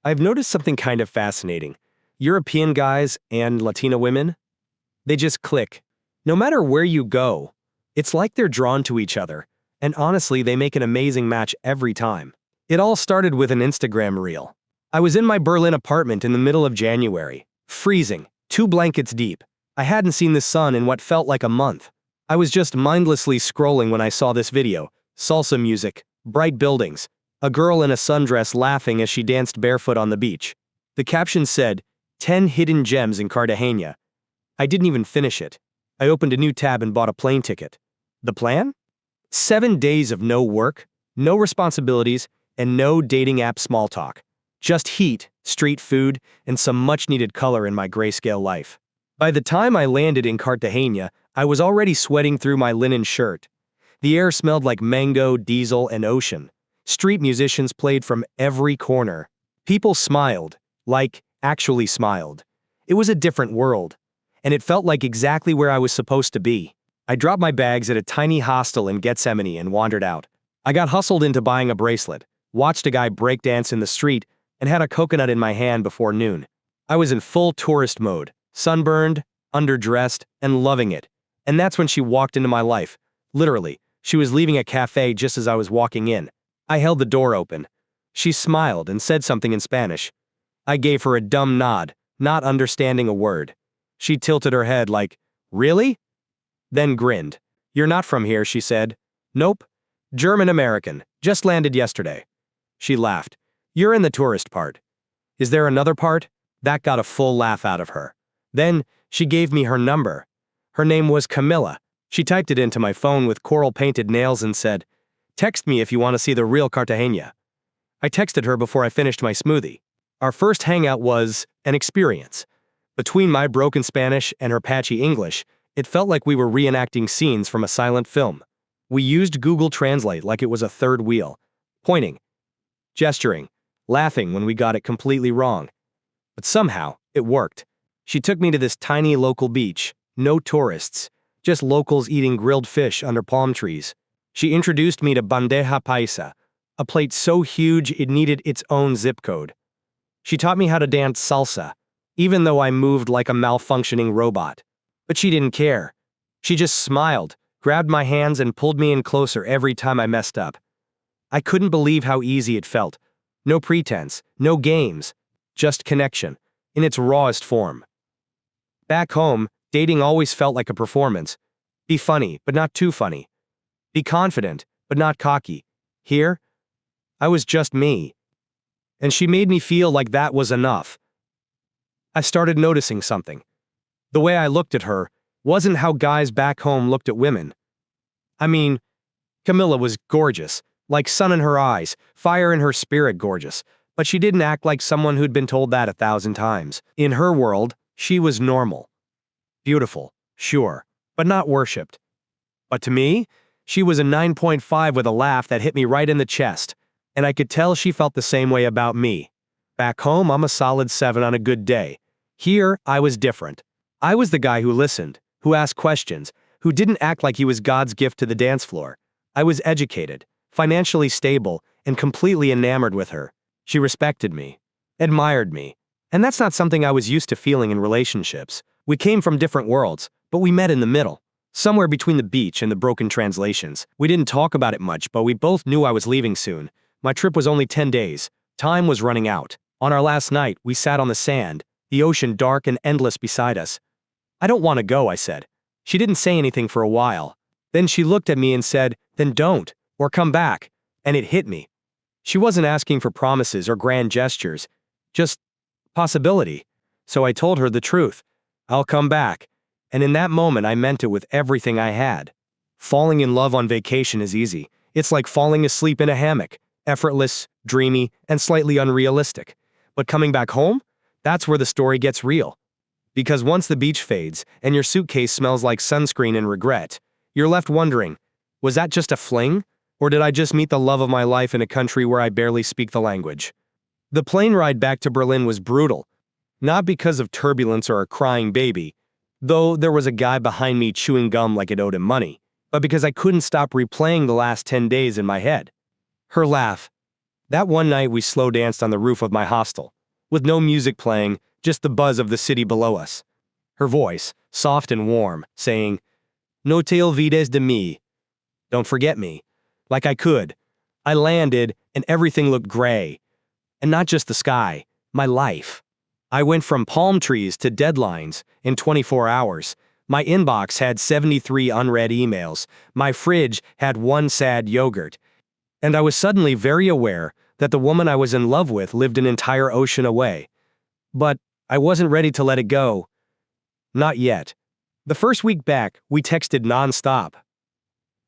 I've noticed something kind of fascinating. European guys and Latina women, they just click. No matter where you go, it's like they're drawn to each other, and honestly, they make an amazing match every time. It all started with an Instagram reel. I was in my Berlin apartment in the middle of January, freezing, 2 blankets deep. I hadn't seen the sun in what felt like a month. I was just mindlessly scrolling when I saw this video. Salsa music, bright buildings, a girl in a sundress laughing as she danced barefoot on the beach. The caption said, 10 hidden gems in Cartagena. I didn't even finish it. I opened a new tab and bought a plane ticket. The plan? 7 days of no work, no responsibilities, and no dating app small talk. Just heat, street food, and some much-needed color in my grayscale life. By the time I landed in Cartagena, I was already sweating through my linen shirt. The air smelled like mango, diesel, and ocean. Street musicians played from every corner. People smiled, like, actually smiled. It was a different world, and it felt like exactly where I was supposed to be. I dropped my bags at a tiny hostel in Gethsemane and wandered out. I got hustled into buying a bracelet, watched a guy breakdance in the street, and had a coconut in my hand before noon. I was in full tourist mode, sunburned, underdressed, and loving it. And that's when she walked into my life. Literally, she was leaving a cafe just as I was walking in. I held the door open. She smiled and said something in Spanish. I gave her a dumb nod, not understanding a word. She tilted her head like, "Really?" Then grinned. "You're not from here," she said. "Nope. German-American. Just landed yesterday." She laughed. "You're in the tourist part." "Is there another part?" That got a full laugh out of her. Then, she gave me her number. Her name was Camilla. She typed it into my phone with coral-painted nails and said, "Text me if you want to see the real Cartagena." I texted her before I finished my smoothie. Our first hangout was an experience. Between my broken Spanish and her patchy English, it felt like we were reenacting scenes from a silent film. We used Google Translate like it was a third wheel, pointing, gesturing, laughing when we got it completely wrong. But somehow, it worked. She took me to this tiny local beach, no tourists, just locals eating grilled fish under palm trees. She introduced me to bandeja paisa, a plate so huge it needed its own zip code. She taught me how to dance salsa, even though I moved like a malfunctioning robot. But she didn't care. She just smiled, grabbed my hands and pulled me in closer every time I messed up. I couldn't believe how easy it felt. No pretense, no games, just connection, in its rawest form. Back home, dating always felt like a performance. Be funny, but not too funny. Be confident, but not cocky. Here, I was just me. And she made me feel like that was enough. I started noticing something. The way I looked at her wasn't how guys back home looked at women. I mean, Camilla was gorgeous, like sun in her eyes, fire in her spirit gorgeous, but she didn't act like someone who'd been told that 1,000 times. In her world, she was normal. Beautiful, sure, but not worshipped. But to me, she was a 9.5 with a laugh that hit me right in the chest, and I could tell she felt the same way about me. Back home, I'm a solid 7 on a good day. Here, I was different. I was the guy who listened, who asked questions, who didn't act like he was God's gift to the dance floor. I was educated, financially stable, and completely enamored with her. She respected me, admired me, and that's not something I was used to feeling in relationships. We came from different worlds, but we met in the middle, somewhere between the beach and the broken translations. We didn't talk about it much, but we both knew I was leaving soon. My trip was only 10 days. Time was running out. On our last night, we sat on the sand, the ocean dark and endless beside us. "I don't want to go," I said. She didn't say anything for a while. Then she looked at me and said, "Then don't, or come back," and it hit me. She wasn't asking for promises or grand gestures, just possibility. So I told her the truth. I'll come back. And in that moment, I meant it with everything I had. Falling in love on vacation is easy. It's like falling asleep in a hammock, effortless, dreamy, and slightly unrealistic. But coming back home? That's where the story gets real. Because once the beach fades, and your suitcase smells like sunscreen and regret, you're left wondering, was that just a fling? Or did I just meet the love of my life in a country where I barely speak the language? The plane ride back to Berlin was brutal. Not because of turbulence or a crying baby, though there was a guy behind me chewing gum like it owed him money, but because I couldn't stop replaying the last 10 days in my head. Her laugh. That one night we slow danced on the roof of my hostel. with no music playing, just the buzz of the city below us. Her voice, soft and warm, saying, "No te olvides de mí." Don't forget me. Like I could. I landed, and everything looked gray. And not just the sky, my life. I went from palm trees to deadlines in 24 hours. My inbox had 73 unread emails. My fridge had one sad yogurt. And I was suddenly very aware that the woman I was in love with lived an entire ocean away. But I wasn't ready to let it go. Not yet. The first week back, we texted nonstop.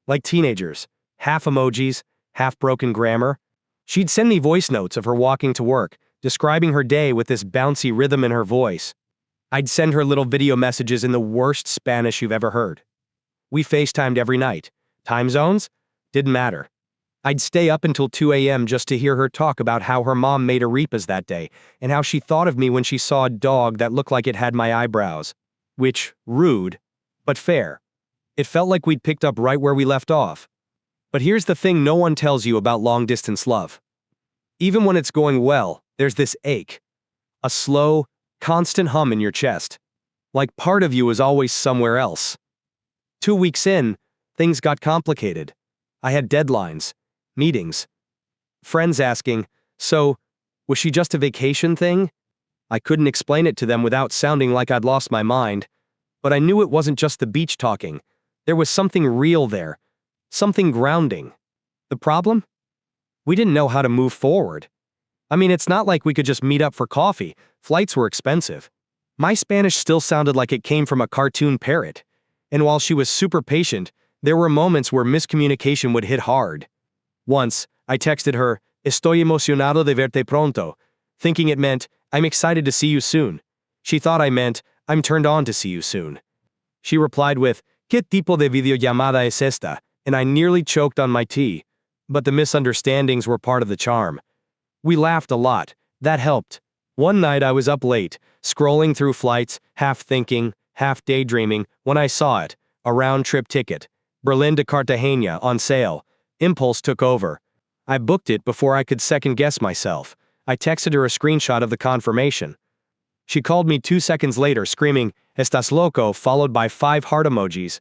Like teenagers, half emojis, half broken grammar. She'd send me voice notes of her walking to work, describing her day with this bouncy rhythm in her voice. I'd send her little video messages in the worst Spanish you've ever heard. We FaceTimed every night. Time zones? Didn't matter. I'd stay up until 2 a.m. just to hear her talk about how her mom made arepas that day, and how she thought of me when she saw a dog that looked like it had my eyebrows. Which, rude, but fair. It felt like we'd picked up right where we left off. But here's the thing no one tells you about long-distance love. Even when it's going well, there's this ache. A slow, constant hum in your chest. Like part of you is always somewhere else. 2 weeks in, things got complicated. I had deadlines, meetings, friends asking, "So, was she just a vacation thing?" I couldn't explain it to them without sounding like I'd lost my mind. But I knew it wasn't just the beach talking. There was something real there. Something grounding. The problem? We didn't know how to move forward. I mean, it's not like we could just meet up for coffee. Flights were expensive. My Spanish still sounded like it came from a cartoon parrot. And while she was super patient, there were moments where miscommunication would hit hard. Once, I texted her, "Estoy emocionado de verte pronto," thinking it meant, "I'm excited to see you soon." She thought I meant, "I'm turned on to see you soon." She replied with, "¿Qué tipo de videollamada es esta?" And I nearly choked on my tea. But the misunderstandings were part of the charm. We laughed a lot. That helped. One night I was up late, scrolling through flights, half thinking, half daydreaming, when I saw it, a round-trip ticket, Berlin to Cartagena, on sale. Impulse took over. I booked it before I could second-guess myself. I texted her a screenshot of the confirmation. She called me 2 seconds later, screaming, "Estás loco," followed by 5 heart emojis.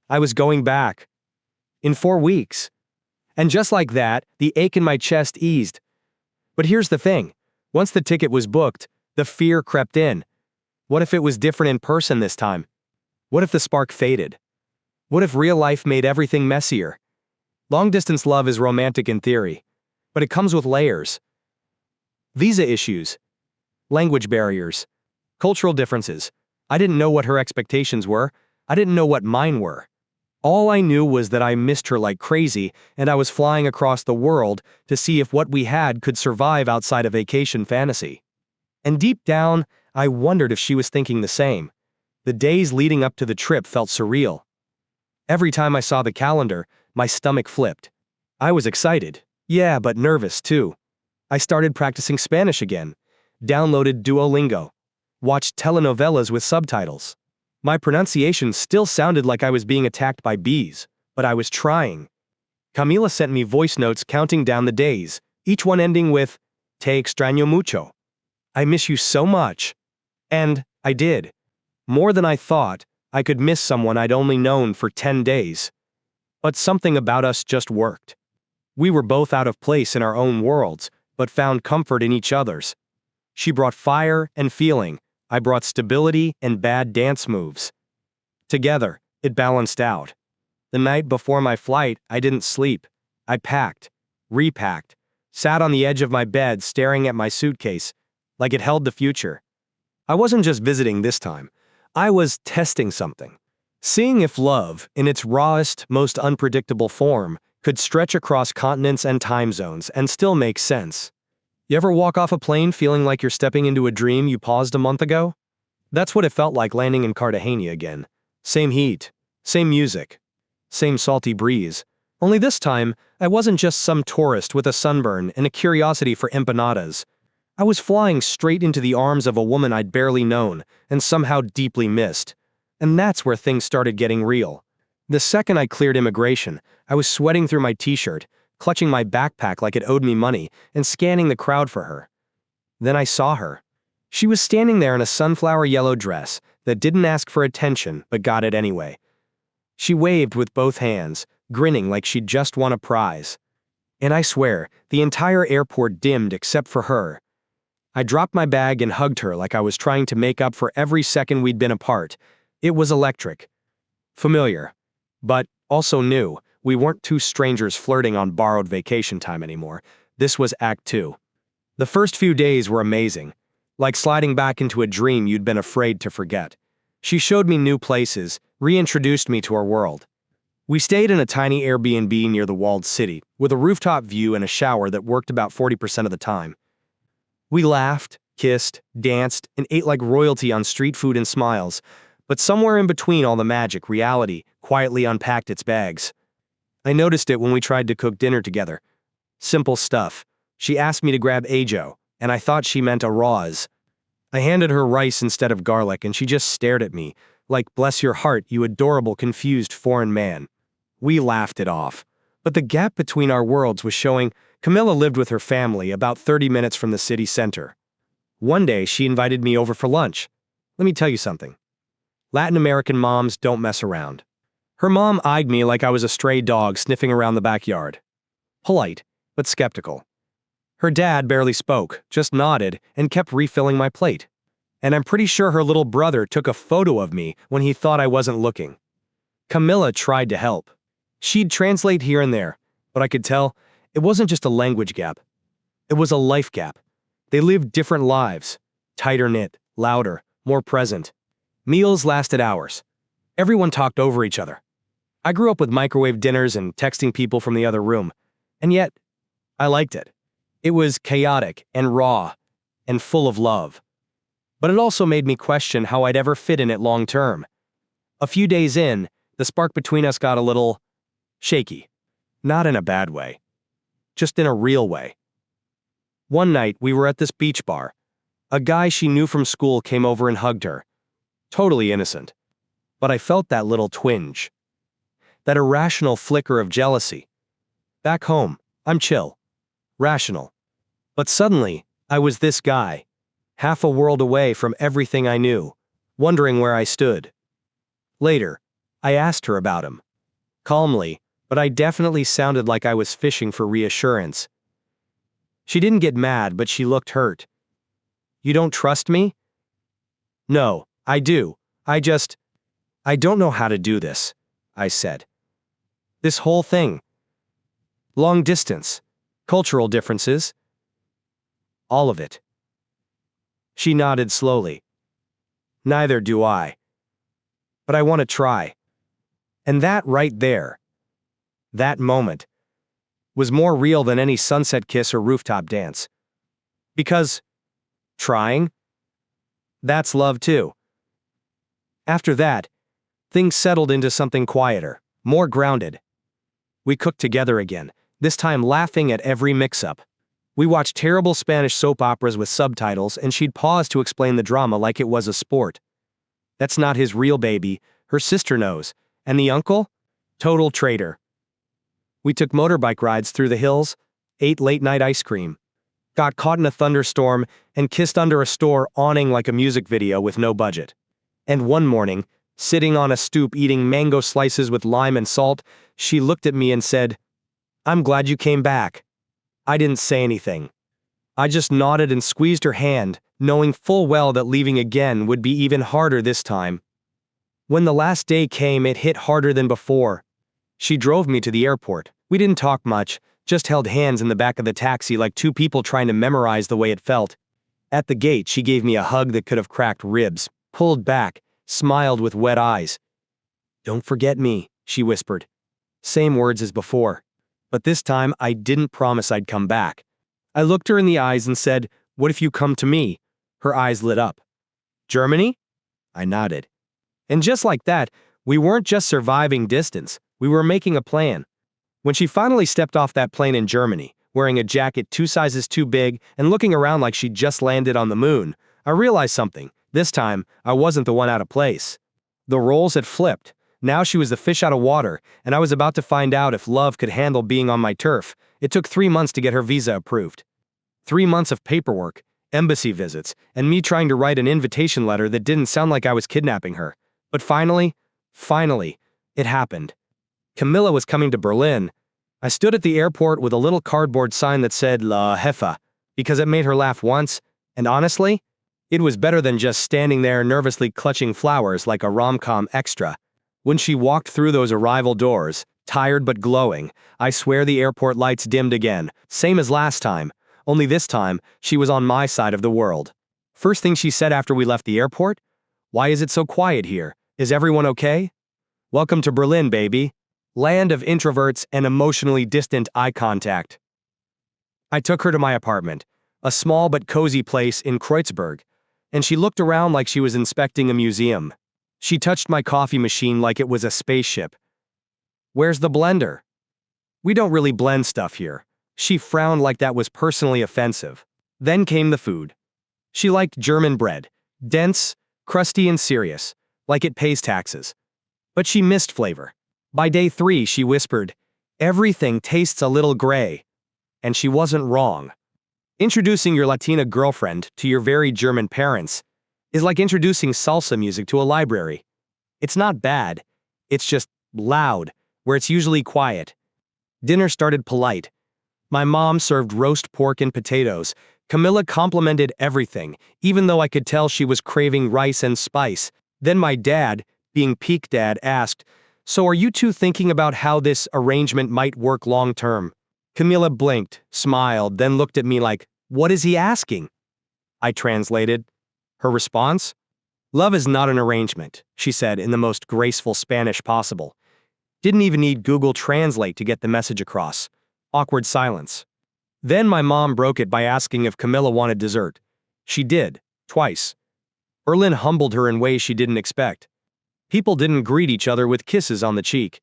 I was going back. In 4 weeks. And just like that, the ache in my chest eased. But here's the thing. Once the ticket was booked, the fear crept in. What if it was different in person this time? What if the spark faded? What if real life made everything messier? Long-distance love is romantic in theory, but it comes with layers. Visa issues, language barriers, cultural differences. I didn't know what her expectations were. I didn't know what mine were. All I knew was that I missed her like crazy, and I was flying across the world to see if what we had could survive outside a vacation fantasy. And deep down, I wondered if she was thinking the same. The days leading up to the trip felt surreal. Every time I saw the calendar, my stomach flipped. I was excited. Yeah, but nervous too. I started practicing Spanish again, downloaded Duolingo, watched telenovelas with subtitles. My pronunciation still sounded like I was being attacked by bees, but I was trying. Camila sent me voice notes counting down the days, each one ending with, "Te extraño mucho." I miss you so much. And I did. More than I thought. I could miss someone I'd only known for 10 days. But something about us just worked. We were both out of place in our own worlds, but found comfort in each other's. She brought fire and feeling. I brought stability and bad dance moves. Together, it balanced out. The night before my flight, I didn't sleep. I packed, repacked, sat on the edge of my bed staring at my suitcase, like it held the future. I wasn't just visiting this time. I was testing something. Seeing if love, in its rawest, most unpredictable form, could stretch across continents and time zones and still make sense. You ever walk off a plane feeling like you're stepping into a dream you paused a month ago? That's what it felt like landing in Cartagena again. Same heat, same music, same salty breeze. Only this time, I wasn't just some tourist with a sunburn and a curiosity for empanadas. I was flying straight into the arms of a woman I'd barely known and somehow deeply missed. And that's where things started getting real. The second I cleared immigration, I was sweating through my t-shirt, clutching my backpack like it owed me money, and scanning the crowd for her. Then I saw her. She was standing there in a sunflower yellow dress that didn't ask for attention but got it anyway. She waved with both hands, grinning like she'd just won a prize. And I swear, the entire airport dimmed except for her. I dropped my bag and hugged her like I was trying to make up for every second we'd been apart. It was electric. Familiar. But also new. We weren't two strangers flirting on borrowed vacation time anymore. This was Act 2. The first few days were amazing. Like sliding back into a dream you'd been afraid to forget. She showed me new places, reintroduced me to her world. We stayed in a tiny Airbnb near the walled city, with a rooftop view and a shower that worked about 40% of the time. We laughed, kissed, danced, and ate like royalty on street food and smiles, but somewhere in between all the magic, reality quietly unpacked its bags. I noticed it when we tried to cook dinner together. Simple stuff. She asked me to grab ajo, and I thought she meant a raws. I handed her rice instead of garlic, and she just stared at me, like, bless your heart, you adorable, confused foreign man. We laughed it off. But the gap between our worlds was showing. Camilla lived with her family about 30 minutes from the city center. One day, she invited me over for lunch. Let me tell you something. Latin American moms don't mess around. Her mom eyed me like I was a stray dog sniffing around the backyard. Polite, but skeptical. Her dad barely spoke, just nodded, and kept refilling my plate. And I'm pretty sure her little brother took a photo of me when he thought I wasn't looking. Camilla tried to help. She'd translate here and there, but I could tell it wasn't just a language gap. It was a life gap. They lived different lives, tighter-knit, louder, more present. Meals lasted hours. Everyone talked over each other. I grew up with microwave dinners and texting people from the other room, and yet, I liked it. It was chaotic and raw and full of love. But it also made me question how I'd ever fit in it long term. A few days in, the spark between us got a little shaky. Not in a bad way. Just in a real way. One night, we were at this beach bar. A guy she knew from school came over and hugged her. Totally innocent. But I felt that little twinge. That irrational flicker of jealousy. Back home, I'm chill. Rational. But suddenly, I was this guy. Half a world away from everything I knew. Wondering where I stood. Later, I asked her about him. Calmly, but I definitely sounded like I was fishing for reassurance. She didn't get mad, but she looked hurt. You don't trust me? No, I do. I don't know how to do this, I said. This whole thing. Long distance. Cultural differences. All of it. She nodded slowly. Neither do I. But I want to try. And that right there, that moment, was more real than any sunset kiss or rooftop dance. Because trying, that's love too. After that, things settled into something quieter, more grounded. We cooked together again, this time laughing at every mix-up. We watched terrible Spanish soap operas with subtitles, and she'd pause to explain the drama like it was a sport. That's not his real baby, her sister knows. And the uncle? Total traitor. We took motorbike rides through the hills, ate late-night ice cream, got caught in a thunderstorm, and kissed under a store awning like a music video with no budget. And one morning, sitting on a stoop eating mango slices with lime and salt, she looked at me and said, "I'm glad you came back." I didn't say anything. I just nodded and squeezed her hand, knowing full well that leaving again would be even harder this time. When the last day came, it hit harder than before. She drove me to the airport. We didn't talk much, just held hands in the back of the taxi like two people trying to memorize the way it felt. At the gate, she gave me a hug that could have cracked ribs, pulled back, smiled with wet eyes. "Don't forget me," she whispered. Same words as before. But this time, I didn't promise I'd come back. I looked her in the eyes and said, "What if you come to me?" Her eyes lit up. "Germany?" I nodded. And just like that, we weren't just surviving distance, we were making a plan. When she finally stepped off that plane in Germany, wearing a jacket 2 sizes too big and looking around like she'd just landed on the moon, I realized something. This time, I wasn't the one out of place. The roles had flipped. Now she was the fish out of water, and I was about to find out if love could handle being on my turf. It took 3 months to get her visa approved. 3 months of paperwork, embassy visits, and me trying to write an invitation letter that didn't sound like I was kidnapping her. But finally, it happened. Camilla was coming to Berlin. I stood at the airport with a little cardboard sign that said La Jefa, because it made her laugh once, and honestly, it was better than just standing there nervously clutching flowers like a rom-com extra. When she walked through those arrival doors, tired but glowing, I swear the airport lights dimmed again, same as last time, only this time, she was on my side of the world. First thing she said after we left the airport? "Why is it so quiet here? Is everyone okay?" "Welcome to Berlin, baby. Land of introverts and emotionally distant eye contact." I took her to my apartment, a small but cozy place in Kreuzberg, and she looked around like she was inspecting a museum. She touched my coffee machine like it was a spaceship. "Where's the blender?" "We don't really blend stuff here." She frowned like that was personally offensive. Then came the food. She liked German bread, dense, crusty and serious, like it pays taxes. But she missed flavor. By day 3, she whispered, "Everything tastes a little gray." And she wasn't wrong. Introducing your Latina girlfriend to your very German parents is like introducing salsa music to a library. It's not bad, it's just loud, where it's usually quiet. Dinner started polite. My mom served roast pork and potatoes. Camilla complimented everything, even though I could tell she was craving rice and spice. Then my dad, being peak dad, asked, "So are you two thinking about how this arrangement might work long term?" Camilla blinked, smiled, then looked at me like, "What is he asking?" I translated. Her response? "Love is not an arrangement," she said in the most graceful Spanish possible. Didn't even need Google Translate to get the message across. Awkward silence. Then my mom broke it by asking if Camilla wanted dessert. She did, twice. Berlin humbled her in ways she didn't expect. People didn't greet each other with kisses on the cheek.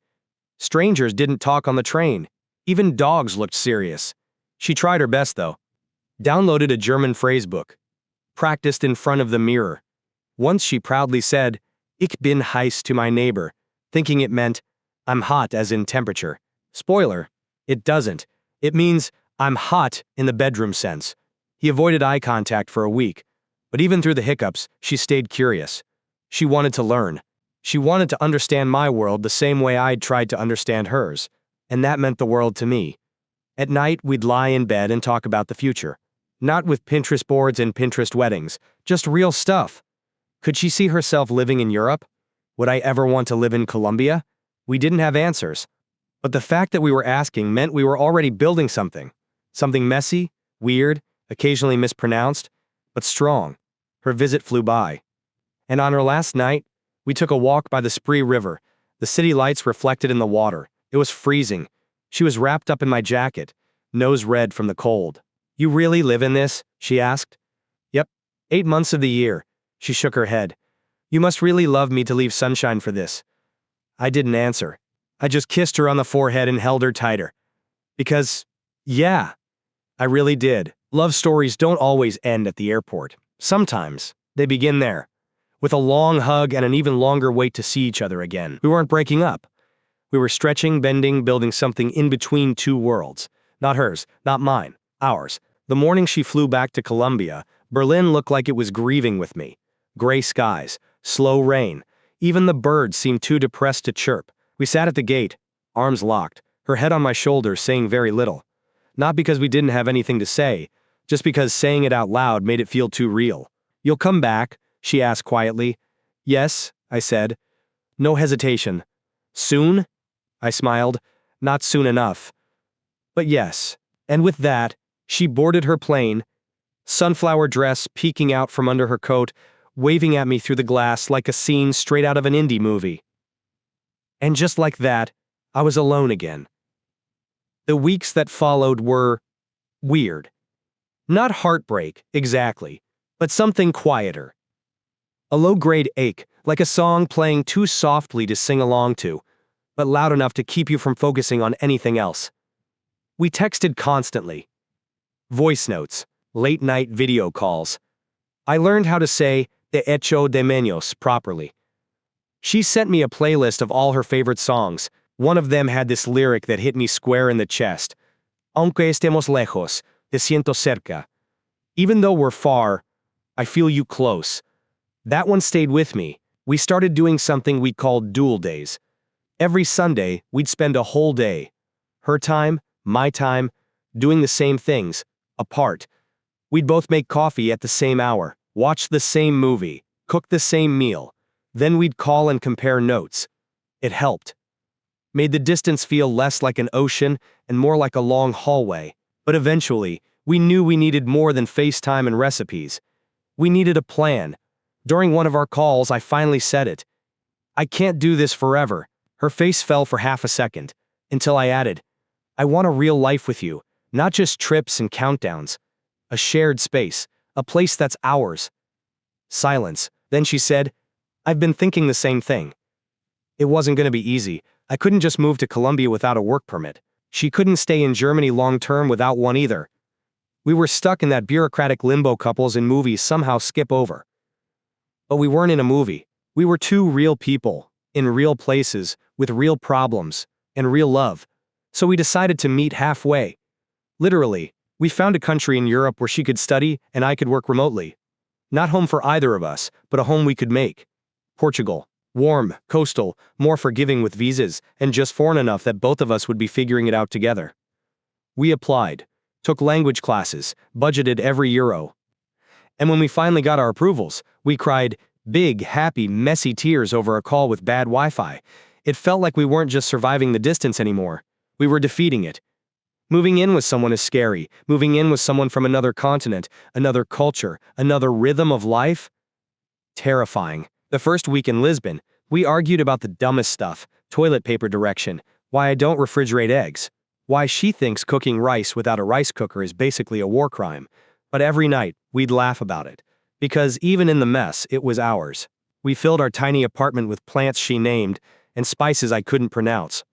Strangers didn't talk on the train. Even dogs looked serious. She tried her best, though. Downloaded a German phrase book. Practiced in front of the mirror. Once she proudly said, "Ich bin heiß" to my neighbor, thinking it meant, "I'm hot" as in temperature. Spoiler, it doesn't. It means, "I'm hot" in the bedroom sense. He avoided eye contact for a week, but even through the hiccups, she stayed curious. She wanted to learn. She wanted to understand my world the same way I'd tried to understand hers, and that meant the world to me. At night, we'd lie in bed and talk about the future. Not with Pinterest boards and Pinterest weddings, just real stuff. Could she see herself living in Europe? Would I ever want to live in Colombia? We didn't have answers. But the fact that we were asking meant we were already building something. Something messy, weird, occasionally mispronounced, but strong. Her visit flew by. And on her last night, we took a walk by the Spree River. The city lights reflected in the water. It was freezing. She was wrapped up in my jacket, nose red from the cold. "You really live in this?" she asked. "Yep, 8 months of the year." She shook her head. "You must really love me to leave sunshine for this." I didn't answer. I just kissed her on the forehead and held her tighter. Because, yeah, I really did. Love stories don't always end at the airport. Sometimes, they begin there. With a long hug and an even longer wait to see each other again. We weren't breaking up. We were stretching, bending, building something in between two worlds. Not hers, not mine, ours. The morning she flew back to Colombia, Berlin looked like it was grieving with me. Gray skies, slow rain. Even the birds seemed too depressed to chirp. We sat at the gate, arms locked, her head on my shoulder saying very little. Not because we didn't have anything to say, just because saying it out loud made it feel too real. "You'll come back?" she asked quietly. "Yes," I said. No hesitation. "Soon?" I smiled. "Not soon enough." But yes. And with that, she boarded her plane, sunflower dress peeking out from under her coat, waving at me through the glass like a scene straight out of an indie movie. And just like that, I was alone again. The weeks that followed were weird. Not heartbreak, exactly, but something quieter. A low-grade ache, like a song playing too softly to sing along to, but loud enough to keep you from focusing on anything else. We texted constantly. Voice notes, late-night video calls. I learned how to say "te echo de menos" properly. She sent me a playlist of all her favorite songs. One of them had this lyric that hit me square in the chest. "Aunque estemos lejos, te siento cerca." Even though we're far, I feel you close. That one stayed with me. We started doing something we called dual days. Every Sunday, we'd spend a whole day. Her time, my time, doing the same things, apart. We'd both make coffee at the same hour, watch the same movie, cook the same meal. Then we'd call and compare notes. It helped. Made the distance feel less like an ocean and more like a long hallway. But eventually, we knew we needed more than FaceTime and recipes. We needed a plan. During one of our calls, I finally said it. I can't do this forever. Her face fell for half a second, until I added, I want a real life with you, not just trips and countdowns. A shared space, a place that's ours. Silence. Then she said, I've been thinking the same thing. It wasn't going to be easy. I couldn't just move to Colombia without a work permit. She couldn't stay in Germany long-term without one either. We were stuck in that bureaucratic limbo couples in movies somehow skip over. But we weren't in a movie. We were two real people, in real places, with real problems, and real love. So we decided to meet halfway. Literally, we found a country in Europe where she could study and I could work remotely. Not home for either of us, but a home we could make. Portugal. Warm, coastal, more forgiving with visas, and just foreign enough that both of us would be figuring it out together. We applied, took language classes, budgeted every euro. And when we finally got our approvals, we cried big, happy, messy tears over a call with bad Wi-Fi. It felt like we weren't just surviving the distance anymore. We were defeating it. Moving in with someone is scary. Moving in with someone from another continent, another culture, another rhythm of life? Terrifying. The first week in Lisbon, we argued about the dumbest stuff, toilet paper direction, why I don't refrigerate eggs, why she thinks cooking rice without a rice cooker is basically a war crime. But every night, we'd laugh about it. Because even in the mess, it was ours. We filled our tiny apartment with plants she named, and spices I couldn't pronounce.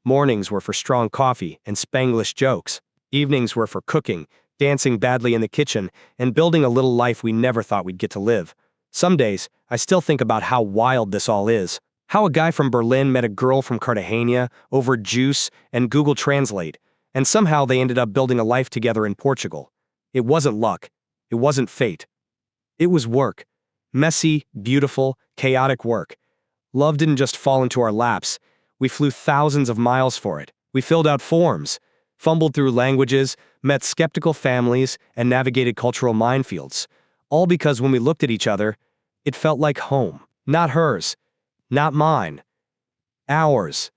Mornings were for strong coffee and Spanglish jokes. Evenings were for cooking, dancing badly in the kitchen, and building a little life we never thought we'd get to live. Some days, I still think about how wild this all is. How a guy from Berlin met a girl from Cartagena over juice and Google Translate, and somehow they ended up building a life together in Portugal. It wasn't luck. It wasn't fate. It was work. Messy, beautiful, chaotic work. Love didn't just fall into our laps. We flew thousands of miles for it. We filled out forms, fumbled through languages, met skeptical families, and navigated cultural minefields. All because when we looked at each other, it felt like home. Not hers. Not mine. Ours.